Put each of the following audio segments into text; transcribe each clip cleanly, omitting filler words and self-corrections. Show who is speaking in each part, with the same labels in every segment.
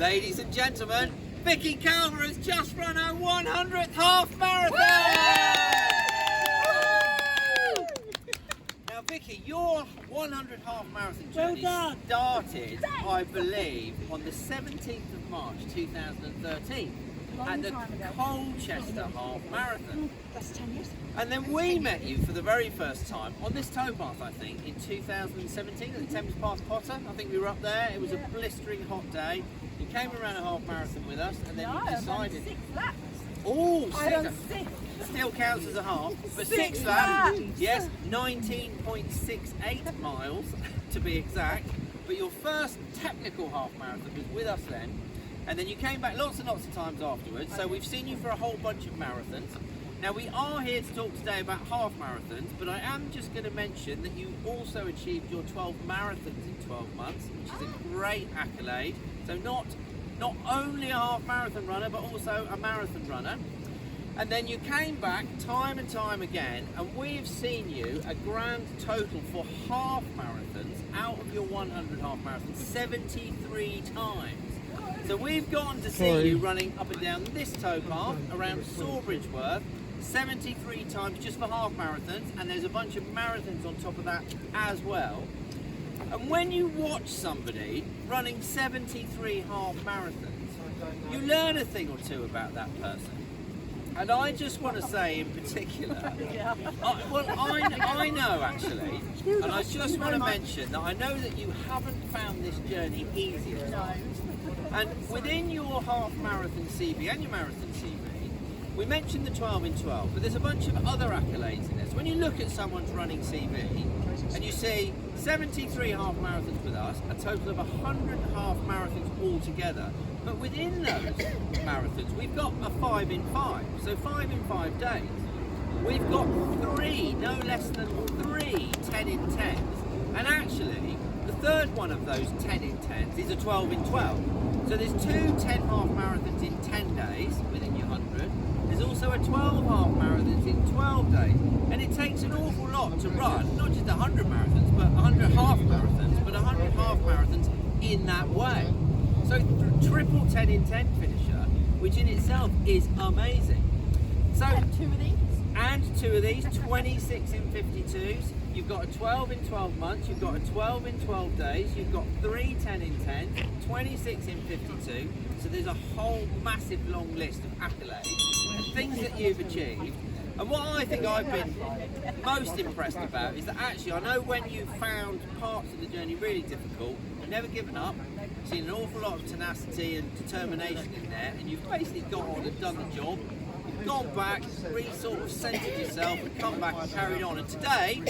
Speaker 1: Ladies and gentlemen, Vicky Calver has just run her 100th half marathon! Now Vicky, your 100 half marathon journey started, I believe, on the 17th of March 2013 at the Colchester Half Marathon.
Speaker 2: That's 10 years.
Speaker 1: And then we met you for the very first time on this towpath, I think, in 2017 at the Thames Path Potter. I think we were up there. It was a blistering hot day. You came around a half marathon with us, and then you decided.
Speaker 2: 6 laps.
Speaker 1: Oh,
Speaker 2: I done 6.
Speaker 1: Still counts as a half, but 6 laps. Yes, 19.68 miles to be exact. But your first technical half marathon was with us then, and then you came back lots and lots of times afterwards. So we've seen you for a whole bunch of marathons. Now we are here to talk today about half marathons, but I am just going to mention that you also achieved your 12 marathons in 12 months, which is a great accolade. So not only a half marathon runner, but also a marathon runner. And then you came back time and time again, and we've seen you a grand total for half marathons out of your 100 half marathons 73 times. So we've gotten to see you running up and down this towpath around Sawbridgeworth 73 times just for half marathons, and there's a bunch of marathons on top of that as well. And when you watch somebody running 73 half marathons, you learn a thing or two about that person. And I just want to say in particular, I know actually, and I just want to mention that I know that you haven't found this journey easy at all. And within your half marathon CV and your marathon CV, we mentioned the 12 in 12, but there's a bunch of other accolades in this. When you look at someone's running CV and you see 73 half marathons with us, a total of 100 half marathons altogether, but within those marathons we've got a 5 in 5, so 5 in 5 days. We've got 3, no less than 3 10 in 10s, and actually the third one of those 10 in 10s is a 12 in 12. So there's 2 10 half marathons in 10 days within your 100. There's also a 12 half marathons in 12 days. And it takes an awful lot to run, not just 100 marathons, but 100 half marathons, but 100 half marathons in that way. So triple 10 in 10 finisher, which in itself is amazing. So
Speaker 2: And 2 of these.
Speaker 1: And 2 of these, 26 in 52s. You've got a 12 in 12 months, you've got a 12 in 12 days, you've got 3 10 in 10, 26 in 52. So there's a whole massive long list of accolades and things that you've achieved. And what I think I've been most impressed about is that actually I know when you found parts of the journey really difficult, you've never given up, seen an awful lot of tenacity and determination in there, and you've basically gone on and done the job. Gone back, sort of centered yourself and come back and carried on. And today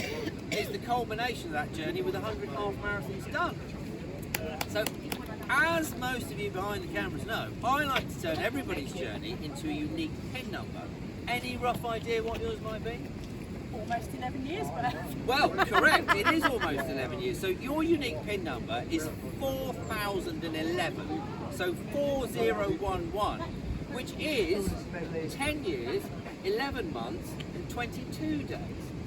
Speaker 1: is the culmination of that journey with 100 half marathons done. So, as most of you behind the cameras know, I like to turn everybody's journey into a unique pin number. Any rough idea what yours might be?
Speaker 2: Almost 11 years, but...
Speaker 1: Well, correct, it is almost 11 years. So your unique pin number is 4011, so 4011. Which is 10 years, 11 months and 22 days.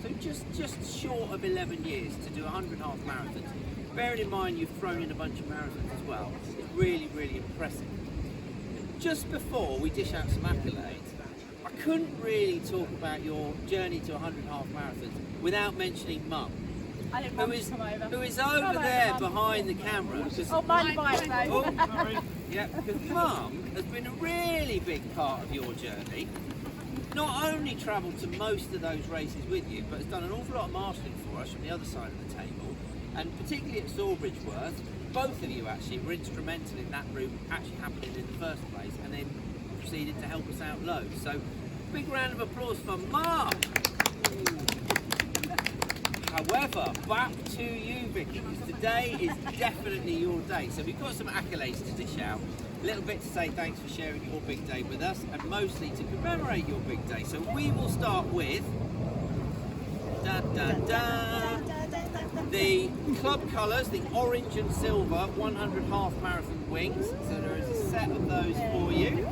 Speaker 1: So just short of 11 years to do 100 half marathons. Bearing in mind you've thrown in a bunch of marathons as well. It's really, really impressive. Just before we dish out some accolades, I couldn't really talk about your journey to 100 half marathons without mentioning Mum.
Speaker 2: I didn't want to come over.
Speaker 1: Who is over there behind the camera.
Speaker 2: Oh, mind the bike though.
Speaker 1: Yeah, because Mum has been a really big part of your journey. Not only travelled to most of those races with you, but has done an awful lot of marshalling for us from the other side of the table. And particularly at Sawbridgeworth, both of you actually were instrumental in that route actually happening in the first place, and then proceeded to help us out loads. So, big round of applause for Mum! However, back to you, Vicky, because today is definitely your day. So we've got some accolades to dish out, a little bit to say thanks for sharing your big day with us, and mostly to commemorate your big day. So we will start with the club colours, the orange and silver 100 half marathon wings. So there is a set of those for you.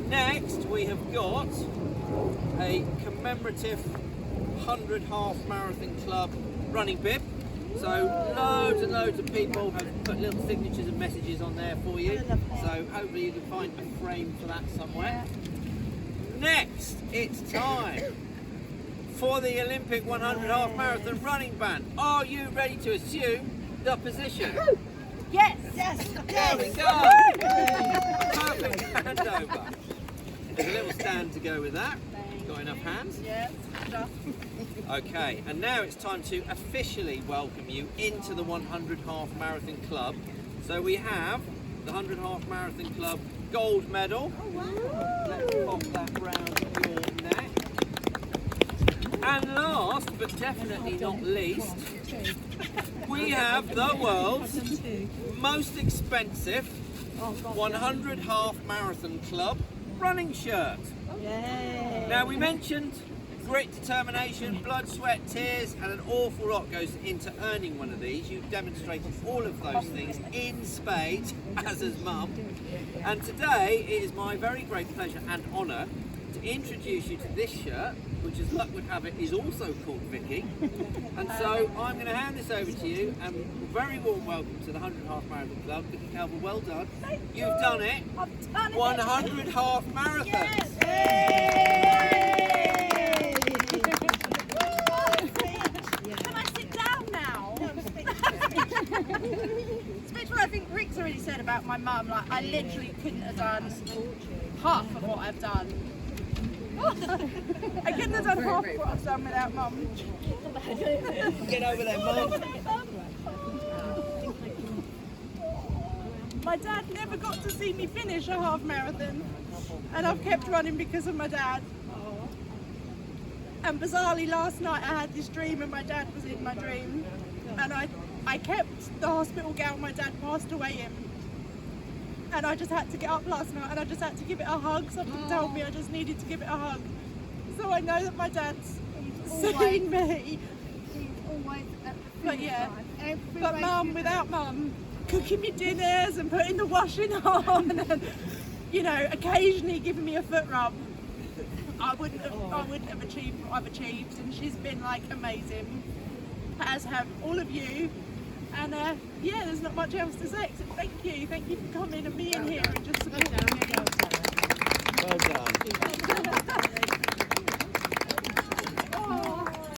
Speaker 1: Next, we have got a commemorative 100 half marathon club running bib. So loads and loads of people have put little signatures and messages on there for you. So hopefully you can find a frame for that somewhere. Next, it's time for the Olympic 100 half marathon running band. Are you ready to assume the position?
Speaker 2: Yes!
Speaker 1: There we go! Perfect handover. There's a little stand to go with that. Got enough hands?
Speaker 2: Yeah.
Speaker 1: Okay, and now it's time to officially welcome you into the 100 half marathon club. So we have the 100 half marathon club gold medal. Let's pop that round your neck. And last, but definitely not least, we have the world's most expensive 100 half marathon club running shirt. Now we mentioned grit, determination, blood, sweat, tears, and an awful lot goes into earning one of these. You've demonstrated all of those things in spades, as has Mum. And today it is my very great pleasure and honour to introduce you to this shirt, which as luck would have it is also called Vicky. And so I'm going to hand this over to you, and very warm welcome to the 100 half marathon club. Vicky Calver, well done. You've done it.
Speaker 2: I've done it.
Speaker 1: 100 half marathons.
Speaker 2: Can I sit down now? Speech what I think Rick's already said about my mum. Like, I literally couldn't have done half of what I've done. I couldn't have done half of what I've done without Mum.
Speaker 1: Get over there, Mum.
Speaker 2: My dad never got to see me finish a half marathon, and I've kept running because of my dad. And bizarrely last night I had this dream and my dad was in my dream, and I kept the hospital gown my dad passed away in, and I just had to get up last night and I just had to give it a hug. Something told me I just needed to give it a hug. So I know that my dad's seen me. But yeah, but Mum, without Mum, cooking me dinners and putting the washing on and, you know, occasionally giving me a foot rub, I wouldn't have achieved what I've achieved. And she's been like amazing, as have all of you. And yeah, there's not much else to say except thank you for coming and being here and just supporting me.
Speaker 1: Well done.